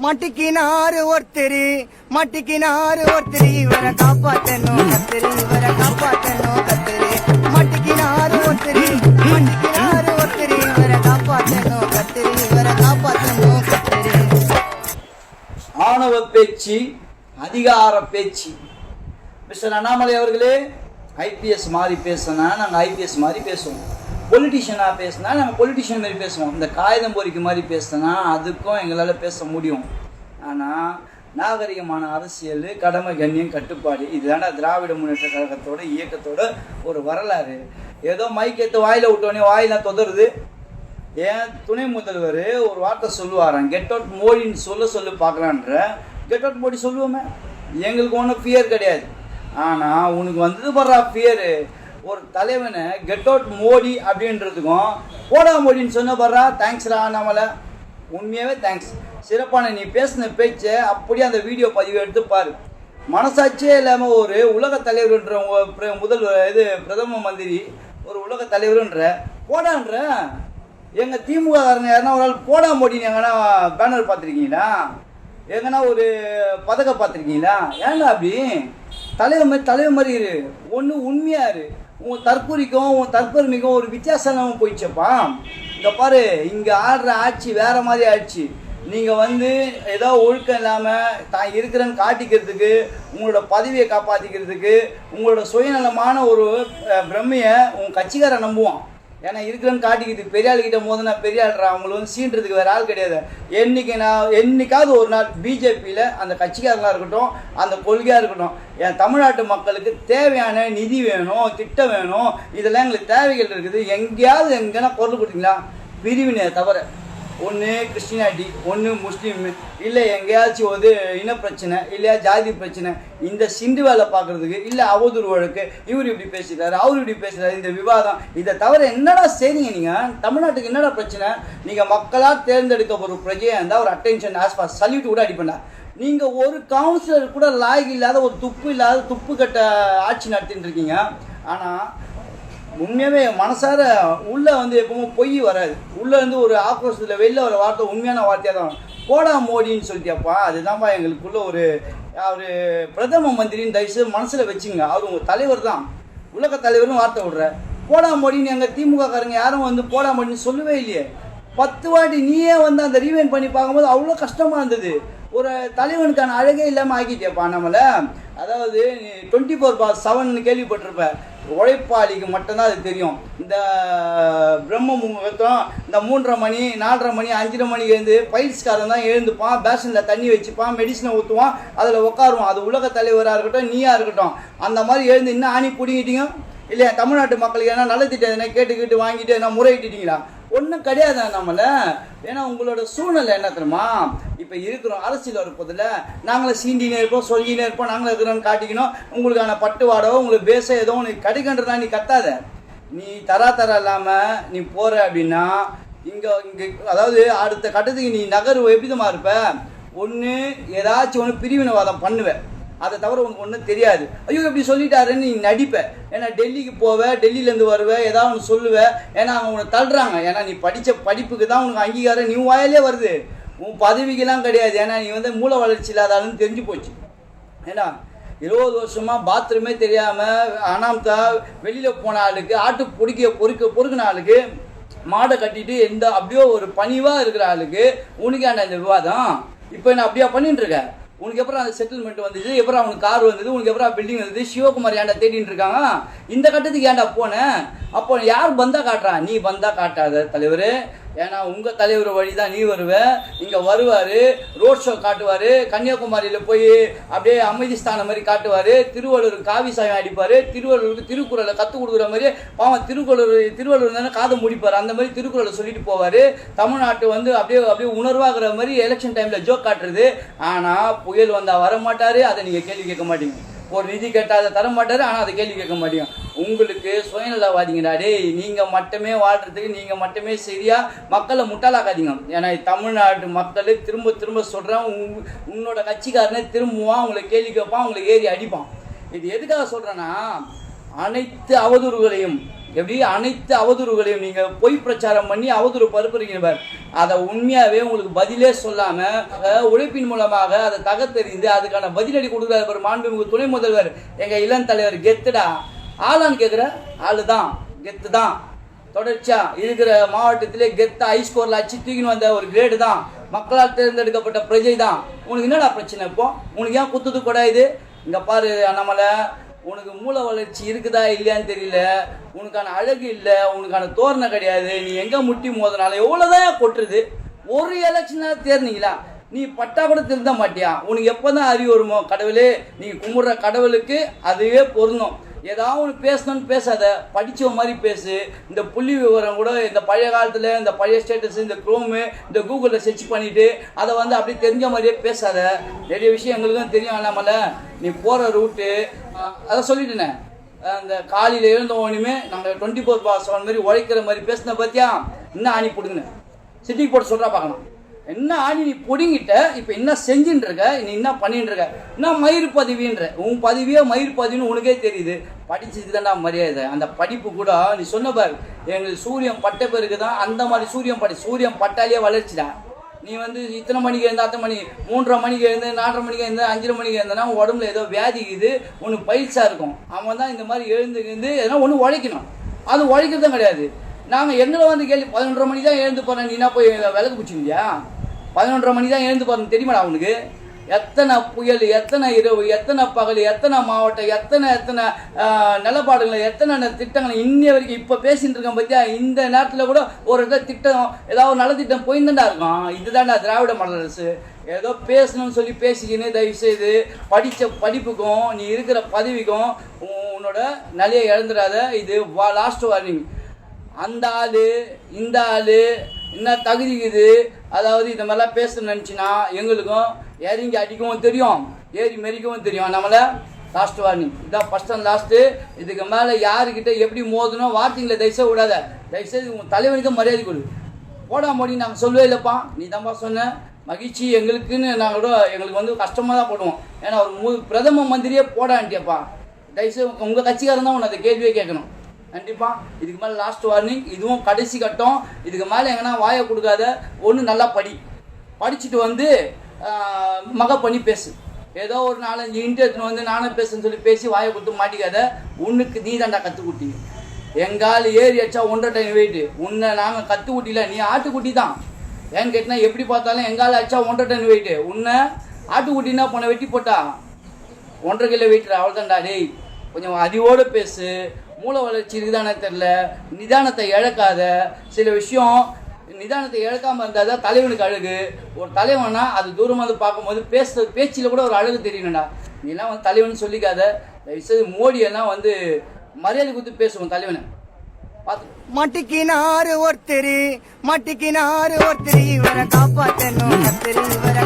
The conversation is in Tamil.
மட்டிக்கினாரு ஒருத்தரி இவரை காப்பாத்தணும் கத்திரி மட்டிக்கினாரு ஒருத்தரி இவரை காப்பாத்தணும் கத்திரி ஆணவ பேச்சு, அதிகார பேச்சு. மிஸ்டர் அண்ணாமலை அவர்களே, ஐபிஎஸ் மாதிரி பேசினா நாங்கள் ஐபிஎஸ் மாதிரி பேசுவோம், பொலிட்டிஷியனாக பேசினா நாங்கள் பொலிட்டிஷியன் மாதிரி பேசுவோம். இந்த காகிதம் பொறிக்க மாதிரி பேசினா அதுக்கும் எங்களால் பேச முடியும். ஆனால் நாகரிகமான அரசியல், கடமை, கண்ணியம், கட்டுப்பாடு, இதுதான திராவிட முன்னேற்ற கழகத்தோட இயக்கத்தோட ஒரு வரலாறு. ஏதோ மைக்கேற்று வாயில் விட்டோடனே வாயிலாம் தொதருது. ஏன் துணை முதல்வர் ஒரு வார்த்தை சொல்லுவாராம், கெட் அவுட் மோடின்னு சொல்லு பார்க்கலான்ற. கெட் அவுட் மோடி சொல்லுவோமே, எங்களுக்கு ஒன்றும் ஃபியர் கிடையாது. ஆனால் உனக்கு வந்தது படுறா ஃபியரு. ஒரு தலைவனை கெட் அவுட் மோடி அப்படின்றதுக்கும் போடா மோடின்னு சொன்ன படுறா. தேங்க்ஸ்ரா நம்மளை, உண்மையாகவே தேங்க்ஸ். சிறப்பான நீ பேசின பேச்சை அப்படியே அந்த வீடியோ பதிவு எடுத்து பாரு. மனசாட்சியே இல்லாமல் ஒரு உலக தலைவர்ன்ற பிரதம மந்திரி ஒரு உலக தலைவருன்ற போடான்ற. எங்கள் திமுக காரங்க யாருன்னா ஒரு ஆள் போடா மோடின்னு எங்கன்னா பேனர் பார்த்துருக்கீங்களா? எங்கன்னா ஒரு பதக்கம் பார்த்துருக்கீங்களா? ஏன்டா அப்படி தலைவர் மாதிரி இரு. ஒன்று உண்மையாக இரு. உன் தற்கொலைக்கும் உன் தற்பெருமைக்கும் ஒரு வித்தியாசம் போயிடுச்சப்பா. இங்கே பாரு, இங்கே ஆடுற ஆட்சி வேறு மாதிரி ஆட்சி. நீங்கள் ஏதோ ஒழுக்கம் இல்லாமல் தான் இருக்கிறேன்னு காட்டிக்கிறதுக்கு, உங்களோட பதவியை காப்பாற்றிக்கிறதுக்கு, உங்களோட சுயநலமான ஒரு பிரம்மையை உன் கட்சிக்காரை நம்புவான். ஏன்னா இருக்கிறேன்னு காட்டிக்கிறதுக்கு பெரிய ஆளுக்கிட்ட போது நான் பெரிய ஆள்றேன். அவங்களும் சீன்றதுக்கு வேறு ஆள் கிடையாது. என்னைக்காவது ஒரு நாள் பிஜேபியில் அந்த கட்சிக்காரங்களாக இருக்கட்டும், அந்த கொள்கையாக இருக்கட்டும், என் தமிழ்நாட்டு மக்களுக்கு தேவையான நிதி வேணும், திட்டம் வேணும், இதெல்லாம் எங்களுக்கு தேவைகள் இருக்குது. எங்கேனா குரல் கொடுத்தீங்களா? பிரிவினை தவிர ஒன்று கிறிஸ்டினாலிட்டி, ஒன்று முஸ்லீம், இல்லை எங்கேயாச்சும் இனப்பிரச்சனை, இல்லையா ஜாதி பிரச்சனை, இந்த சிண்டு வேலை பார்க்குறதுக்கு, இல்லை அவதூறு வழக்கு, இவர் இப்படி பேசிட்டாரு, அவர் இப்படி பேசிட்டாரு, இந்த விவாதம், இதை தவிர என்னடா செய்றீங்க நீங்கள்? தமிழ்நாட்டுக்கு என்னடா பிரச்சனை? நீங்கள் மக்களாக தேர்ந்தெடுக்க ஒரு பிரஜையாக இருந்தால் ஒரு அட்டென்ஷன் ஆஸ்பாஸ் சல்யூட் கூட அடிப்பேன்டா. நீங்கள் ஒரு கவுன்சிலர் கூட லாய்க்கு இல்லாத, ஒரு துப்பு இல்லாத, துப்பு கட்ட ஆட்சி நடத்திட்டு இருக்கீங்க. ஆனால் உண்மையாகவே மனசார உள்ளே எப்பவும் பொய் வராது. உள்ளே ஒரு ஆக்ரோஷத்தில் வெளில ஒரு வார்த்தை உண்மையான வார்த்தையாக தான். போடா மோடின்னு சொல்லிட்டியாப்பா, அதுதான்ப்பா எங்களுக்குள்ள ஒரு பிரதம மந்திரின்னு தயவுசெய்து மனசில் வச்சுங்க. அவர் உங்கள் தலைவர் தான், உலக தலைவர்னு வார்த்தை விடுற. போடா மோடின்னு எங்கள் திமுக காரங்க யாரும் போடா மோடின்னு சொல்லவே இல்லையே. 10 வாட்டி நீயே அந்த ரீவைண்ட் பண்ணி பார்க்கும்போது அவ்வளோ கஷ்டமாக இருந்தது. ஒரு தலைவனுக்கான அழகே இல்லாமல் ஆக்கிட்டியாப்பா நம்மளை. அதாவது 24/7 கேள்விப்பட்டிருப்ப. உழைப்பாளிக்கு மட்டும்தான் அது தெரியும். இந்த பிரம்ம முகூர்த்தம், இந்த 3:30 மணி 4:30 மணி 5:30 மணிக்கு பயிற்சிக்காரன் தான் எழுந்துப்பான், பேஷனில் தண்ணி வச்சுப்பான், மெடிசனை ஊற்றுவான், அதில் உட்காருவான். அது உலக தலைவராக இருக்கட்டும், நீயா இருக்கட்டும், அந்த மாதிரி எழுந்து இன்னும் ஆணி பிடிங்கிட்டீங்க இல்லையா? தமிழ்நாட்டு மக்களுக்கு ஏன்னா நல்ல திட்டம் எதனா கேட்டு வாங்கிட்டு என்ன முறையிட்டீங்களா? ஒன்றும் கிடையாது நம்மளை. ஏன்னா உங்களோட சூழ்நிலை என்ன தெரியுமா? இப்போ இருக்கிறோம் அரசியல் இருப்பதில் நாங்களே சீண்டினே இருப்போம், சொல்லினே இருப்போம், நாங்களும் இருக்கிறோன்னு காட்டிக்கணும். உங்களுக்கான பட்டுவாடவோ உங்களுக்கு பேச ஏதோ உனக்கு கிடைக்கின்றதா நீ கத்தாத. நீ தரா இல்லாமல் நீ போகிற அப்படின்னா இங்கே அதாவது அடுத்த கட்டத்துக்கு நீ நகர்வு எப்படிதமாக இருப்ப? ஒன்று ஏதாச்சும் ஒன்று பிரிவினைவாதம் பண்ணுவேன், அதை தவிர உனக்கு ஒன்றும் தெரியாது. ஐயோ இப்படி சொல்லிட்டாருன்னு நீ நடிப்பேன். ஏன்னா டெல்லிக்கு போவேன், டெல்லியிலேருந்து வருவேன், ஏதாவது ஒன்று சொல்லுவேன். ஏன்னா அவங்க உன்னை தள்ளுறாங்க. ஏன்னா நீ படித்த படிப்புக்கு தான் உனக்கு அங்கீகாரம் நீ வாயிலே வருது, உன் பதவிக்கெல்லாம் கிடையாது. ஏன்னா நீ மூல வளர்ச்சி இல்லாதாலும் தெரிஞ்சு போச்சு. ஏன்னா 20 வருஷமாக பாத்ரூமே தெரியாமல் அனாமத்தா வெளியில் போன ஆளுக்கு, ஆட்டு பொறுக்கின ஆளுக்கு, மாடை கட்டிட்டு அப்படியோ ஒரு பணிவாக இருக்கிற ஆளுக்கு உனக்கான இந்த விவாதம். இப்போ என்ன அப்படியா பண்ணிட்டு இருக்க? உனக்கு எப்பறம் அந்த செட்டில்மெண்ட் வந்துச்சு, எப்பறம் அவனுக்கு கார் வந்தது, உனக்கு எப்பறம் பில்டிங் வந்தது, சிவகுமார் ஏன்டா தேடிட்டு இருக்காங்க? இந்த கட்டத்துக்கு ஏன்டா போனேன்? அப்போ யார் பந்தா காட்டுறான்? நீ பந்தா காட்டாத தலைவர். ஏன்னா உங்கள் தலைவர் வழி தான் நீ வருவ. இங்கே வருவார், ரோட் ஷோ காட்டுவார், கன்னியாகுமரியில் போய் அப்படியே அமைதி ஸ்தானம் மாதிரி காட்டுவார், திருவள்ளூருக்கு காவி சாயம் அடிப்பார், திருவள்ளூருக்கு திருக்குறளை கற்றுக் கொடுக்குற மாதிரி. பாவம் திருவள்ளூர் தானே காதை முடிப்பார், அந்த மாதிரி திருக்குறளை சொல்லிட்டு போவார். தமிழ்நாட்டு அப்படியே உணர்வாகிற மாதிரி எலெக்ஷன் டைமில் ஜோக் காட்டுறது. ஆனால் புயல் வந்தால் வர மாட்டார், அதை நீங்கள் கேள்வி கேட்க மாட்டீங்க. ஒரு நிதி கேட்டால் அதை தர மாட்டார், ஆனால் அதை கேள்வி கேட்க மாட்டீங்க. உங்களுக்கு சுயநலவாதிங்கடா டேய். நீங்கள் மட்டுமே வாழ்கிறதுக்கு நீங்கள் மட்டுமே சரியாக மக்களை முட்டாளாக்காதீங்க. ஏன்னா தமிழ்நாட்டு மக்கள் திரும்ப சொல்கிறேன், உன்னோட கட்சிக்காரனே திரும்புவான், உங்களை கேள்வி கேட்பான், உங்களை ஏறி அடிப்பான். இது எதுக்காக சொல்கிறேன்னா, அனைத்து அவதூறுகளையும் எப்படி அனைத்து அவதூறுகளையும் நீங்க பொய் பிரச்சாரம் பண்ணி அவதூறு பரப்புறீங்க பார், அதை உண்மையாவே உங்களுக்கு பதிலே சொல்லாம உழைப்பின் மூலமாக அதை தகத்தெறிந்து அதுக்கான பதிலடி கொடுக்குறாரு பாரு மாண்புமிகு துணை முதல்வர் எங்க இளம் தலைவர். கெத்துடா ஆளான்னு கேட்குற ஆளுதான், கெத்து தான். தொடர்ச்சியா இருக்கிற மாவட்டத்திலே கெத்தா ஹைஸ்கோர்ல அச்சு தூக்கின்னு வந்த ஒரு கிரேடு தான், மக்களால் தேர்ந்தெடுக்கப்பட்ட பிரஜை தான். உனக்கு என்னடா பிரச்சனை இப்போ? உனக்கு ஏன் குத்துது கூட இது? இங்க பாரு அண்ணாமலை, உனக்கு மூல வளர்ச்சி இருக்குதா இல்லையான்னு தெரியல, உனக்கான அழகு இல்லை, உனக்கான தோரணை கிடையாது. நீ எங்கே முட்டி மோதனால எவ்வளோதான் கொட்டுறது? ஒரு எலெக்ஷனாக தேர்ந்தீங்களா? நீ பட்டா கூட திருந்த மாட்டியா? உனக்கு எப்போ தான் அறிவு வருமோ? கடவுளே, நீங்கள் கும்பிட்ற கடவுளுக்கு அதுவே பொருந்தும். ஏதாவது ஒன்று பேசணும்னு பேசாத, படித்த மாதிரி பேசு. இந்த புள்ளி விவரம் கூட இந்த பழைய காலத்தில் இந்த பழைய ஸ்டேட்டஸ் இந்த குரோமு இந்த கூகுளில் சர்ச் பண்ணிவிட்டு அதை வந்து அப்படியே தெரிஞ்ச மாதிரியே பேசாத. நிறைய விஷயம் எங்களுக்கும் தெரியும் அண்ணாமல. நீ போகிற ரூட்டு அதை சொல்லிட்டேனே, அந்த காலையில் எழுந்த ஒன்றுமே நாங்கள் 24/7 மாதிரி உழைக்கிற மாதிரி பேசின பார்த்தியா? இன்னும் ஆணி பிடுங்க சிட்டிக்கு போட்டு சொல்கிறா பார்க்கலாம். என்ன ஆணி நீ பிடுங்கிட்ட, இப்போ என்ன செஞ்சுட்டு இருக்க, நீ என்ன பண்ணிட்டு இருக்க, என்ன மயிர் பதிவின்ற உன் பதவியோ மயிர் பதிவுன்னு உனக்கே தெரியுது. படிச்சதுக்கு தான்டா மரியாதை. அந்த படிப்பு கூட நீ சொன்ன பாரு, எங்களுக்கு சூரியன் பட்ட பிறகு தான் அந்த மாதிரி சூரியன் பட்டாலேயே வளர்ச்சிடா. நீ வந்து இத்தனை மணிக்கு எழுந்து அத்தனை மணி 3:30 மணிக்கு எழுந்து 4:30 மணிக்கு எழுந்து 5:30 மணிக்கு எழுந்தனா உடம்புல ஏதோ வியாதி இது உனக்கு பயிற்சா இருக்கும். அவன் தான் இந்த மாதிரி எழுந்து எதனா ஒன்று உழைக்கணும். அது உழைக்கிறதும் கிடையாது. நாங்கள் எங்களை வந்து கேள்வி 11:30 மணி தான் எழுந்து போகிறேன், நீ என்ன போய் விளக்கு பிடிச்சிருந்தியா? 11:30 மணி தான் எழுந்து போகிறேன் தெரியுமாடா அவனுக்கு? எத்தனை புயல், எத்தனை இரவு, எத்தனை பகல், எத்தனை மாவட்டம், எத்தனை நிலப்பாடுகள், எத்தனை திட்டங்கள் இன்னி வரைக்கும் இப்போ பேசிட்டு இருக்கேன் பற்றியா? இந்த நேரத்தில் கூட ஒரு திட்டம் ஏதாவது நல்ல திட்டம் போயிருந்தாண்டா இருக்கும். இதுதான்டா திராவிட மாடல் அரசு. ஏதோ பேசணும்னு சொல்லி பேசிக்கின்னு தயவுசெய்து படித்த படிப்புக்கும் நீ இருக்கிற பதவிக்கும் உன்னோட நிலையை இழந்துடாத. இது லாஸ்ட் வார்னிங். அந்த ஆள் இந்த ஆள் என்ன தகுதிக்குது, அதாவது இந்த மாதிரிலாம் பேசணும்னு நினச்சின்னா எங்களுக்கும் இறங்கி அடிக்கவும் தெரியும், ஏறி மெரிக்கவும் தெரியும். நம்மளை லாஸ்ட் வார்னிங் இதான், ஃபஸ்ட் அண்ட் லாஸ்ட்டு. இதுக்கு மேலே யாருக்கிட்ட எப்படி மோதணும் வார்த்தைங்களை தயவுசெய்து விடாத. தயவுசெய்து உங்கள் தலைவனுக்கு மரியாதை கொடு. போடா மோடி நாங்கள் சொல்லவே இல்லைப்பா, நீ தான்ப்பா சொன்ன. மகிழ்ச்சி எங்களுக்குன்னு நாங்கள் கூட எங்களுக்கு வந்து கஷ்டமாக தான் போடுவோம். ஏன்னா ஒரு பிரதம மந்திரியே போடான்ட்டியப்பா. தயவுசெய்து உங்கள் கட்சிக்காரன் தான் உன்னை அந்த கேள்வியே கேட்கணும். கண்டிப்பாக இதுக்கு மேலே லாஸ்ட் வார்னிங், இதுவும் கடைசி கட்டம். இதுக்கு மேலே எங்கன்னா வாயை கொடுக்காத. ஒன்று நல்லா படிச்சுட்டு வந்து பண்ணி பேசு. ஏதோ ஒரு 4-5 இன்டர்வியூ வந்து நானும் பேசுன்னு சொல்லி பேசி வாயை கொடுத்து மாட்டிக்காத. உன்னுக்கு நீ தாண்டா கற்றுக்குட்டி. எங்கால் ஏறி அடிச்சா 1.5 டன் வெயிட்டு. உன்னை நாங்கள் கற்றுக்குட்டில, நீ ஆட்டுக்குட்டி தான். ஏன்னு கேட்டினா எப்படி பார்த்தாலும் எங்கால் அடிச்சா 1.5 டன் வெயிட்டு. உன்னை ஆட்டுக்குட்டின்னா போன வெட்டி போட்டா 1.5 கிலோ வெயிட்டு. அவ்வளோதான்டா. டேய் கொஞ்சம் அறிவோடு பேசு. மூல வளர்ச்சி இருக்குதானே தெரில, நிதானத்தை இழக்காத. சில விஷயம் நிதானத்தை இழக்காமல் இருந்தால் தான் தலைவனுக்கு அழகு. ஒரு தலைவனா அது தூரமாக வந்து பார்க்கும்போது பேச்சில் கூட ஒரு அழகு தெரியணும்டா. நீலாம் வந்து தலைவன் சொல்லிக்காத. தயவுசெய்து மோடியெல்லாம் வந்து மரியாதை கொடுத்து பேசுவோம் தலைவனை பார்த்து. மட்டிக்கினாரு ஒருத்தர் இவரை காப்பாற்றணும், இவரை